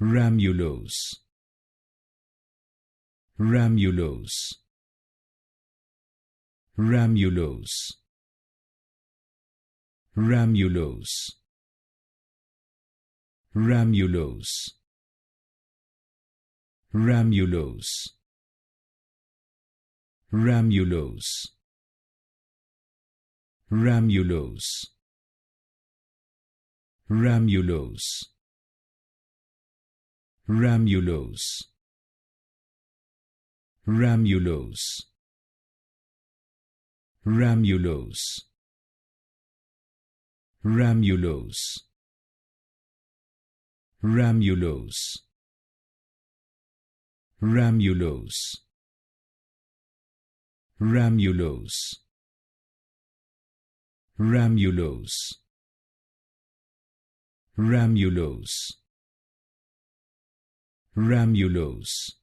Ramulose, Ramulose, Ramulose, Ramulose, Ramulose, Ramulose, Ramulose, Ramulose, Ramulose, Ramulose, Ramulose, Ramulose, Ramulose, Ramulose, Ramulose, Ramulose, Ramulose, Ramulose, Ramulose,